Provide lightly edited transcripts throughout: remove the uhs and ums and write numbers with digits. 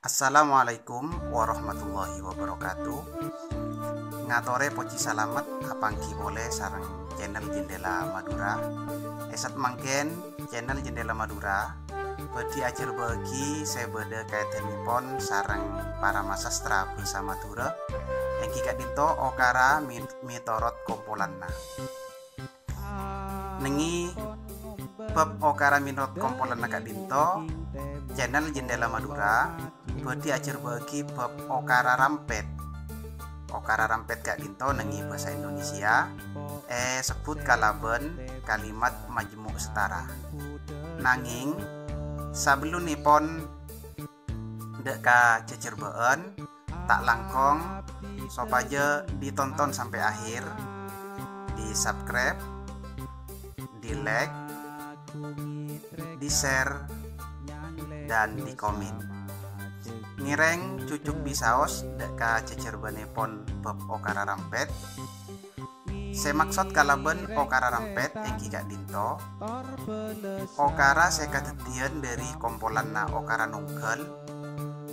Assalamualaikum warahmatullahi wabarakatuh. Ngatore poci salamet apangki boleh sareng channel Jendela Madura. Esat mangken channel Jendela Madura bedi ajar bagi saya beda kaitanipun sareng para masastra bersama Madura engki kadinto okara mitorot kompolanna. Nengi bab okara mitorot kompolanna kadinto channel Jendela Madura bedi ajar bagi bab okara rampet. Okara rampet kak dinto nengi bahasa Indonesia sebut kalaben kalimat majemuk setara. Nanging sabelunipun ndek ka cecerbeun tak langkong sopaja ditonton sampai akhir, di subscribe, di like, di share, dan di komen. Ngireng cucuk bisaos deka cecerbenipun bab okara rampet. Saya maksud kalaben okara rampet engki kak dinto okara saya katetian dari kompolanna okara nungkel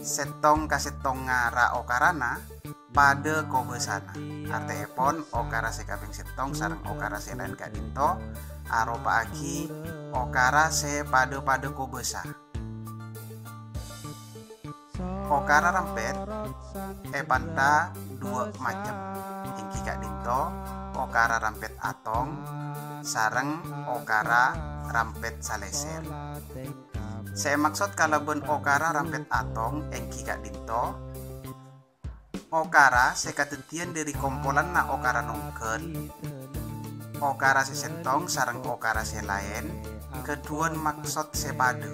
setong kasetong ngara okarana pada kobesana. Artepon okara saya kaping setong sareng okara saya lain kak dinto aropa aki okara saya pada kobesa. Okara rampet panta dua macam engki kak dinto okara rampet atong sareng okara rampet saleser. Saya maksud kalaben okara rampet atong engki kak dinto okara sekatentian dari kompolan na okara nungkel okara sesentong sareng okara selain keduan maksud sepadu.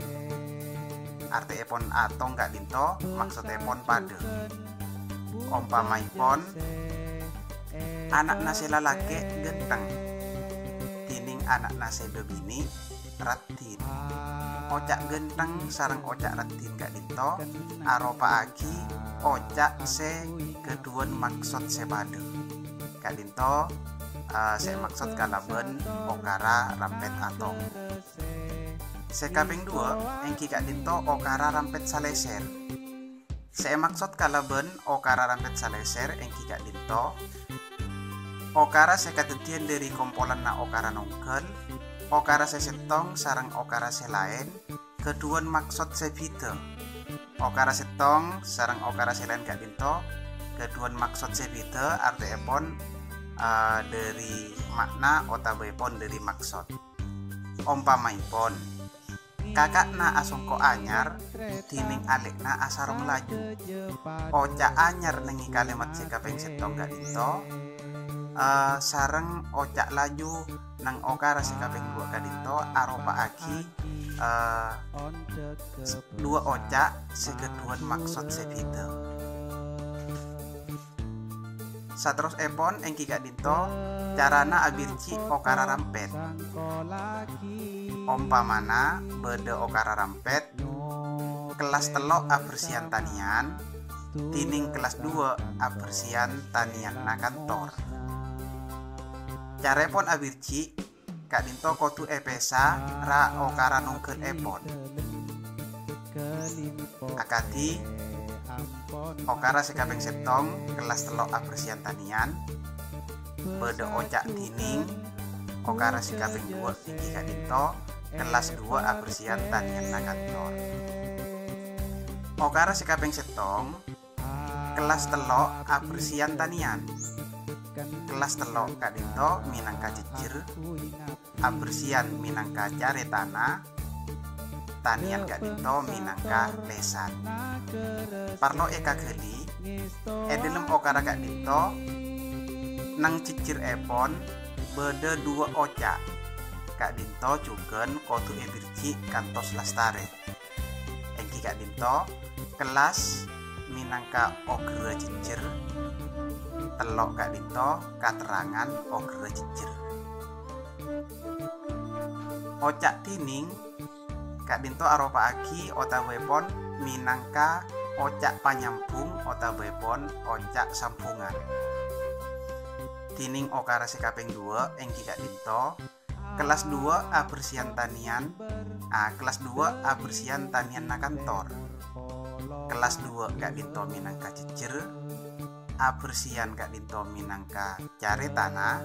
Arti epon atong gak dinto maksud epon pade. Ompamaipun anak nase lalaki genteng tining anak nase bebini ratin. Ocak genteng sareng ocak ratin gak dinto aropa aki ocak se keduan maksud sepade. Gak dinto saya maksud kalaben okara rampet atong. Sekaping dua engki kak dinto okara rampet saleser. Saya maksud kalaben okara rampet saleser engki kak dinto okara sekatentian dari kompolan na okara nungkel okara sesetong sarang okara selain keduan maksud sebite. Okara setong sarang okara selain kak dinto keduan maksud sebite arti epon dari makna otabaipon dari maksud. Ompamaipun kakak na asongko anyar tining alik na asar melaju oca anyar nengi kalimat sekapeng setong gak dinto sareng ocak laju nang okara sekapeng dua gak dinto aropa aki dua ocak sekeduan maksud sepite. Satros epon engki gak dinto carana abirci okara rampet. Ompamana beda okara rampet kelas telok abersian tanian tining kelas 2 abersian tanian na kantor. Carepon abirci kak dinto kotu epesa ra okara nungkel epon akati okara sekapeng setong kelas telok abersian tanian beda ocak tining okara sekapeng 2 tinggi kak dinto kelas 2 abersian tanian na kantor. Okara sekapeng setong kelas telok abersian tanian kelas telok kak dinto minangka jejer abersian minangka care tanah tanian kak dinto minangka lesan. Parlo eka geli edelem okara kak dinto nang cicir epon beda 2 ocak kak dinto cuken kotu ebirci kantos lastare. Engki kak dinto kelas minangka ogre cicir telok kak dinto katerangan ogre cicir. Ocak tining kak dinto aropa aki otawepon minangka ocak panyampung otawepon ocak sampungan. Tining okara sekaping 2 engki kak dinto kelas 2 abersian tanian kelas 2 abersian tanian na kantor. kelas 2 kak dinto minangka cecer, abersian kak dinto minangka cari tanah,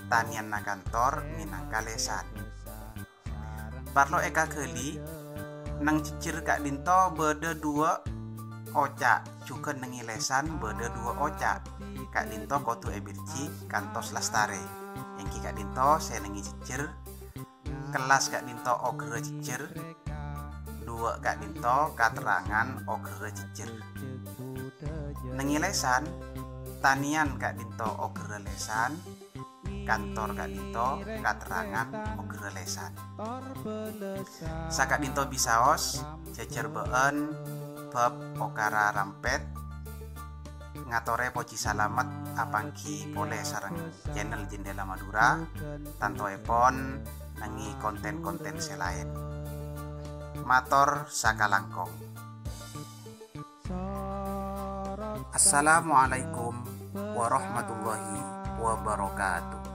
tanian na kantor minangka lesan. Parlo eka geli nang cecer kak dinto beda 2 oca, juga nengi lesan beda 2 oca. Kak dinto kotu ebirci kantos lastare. Engki kak dinto saya nengi cecer, kelas kak dinto ogre cecer, 2 kak dinto katerangan ogre cecer. Nengi lesan tanian kak dinto ogre lesan, kantor kak dinto katerangan ogre lesan. Sakak dinto bisaos cecer been bab okara rampet ngatore poci salamet apangki boleh sareng channel Jendela Madura tanto epon nangi konten-konten selain. Mator sakalangkong. Assalamualaikum warahmatullahi wabarakatuh.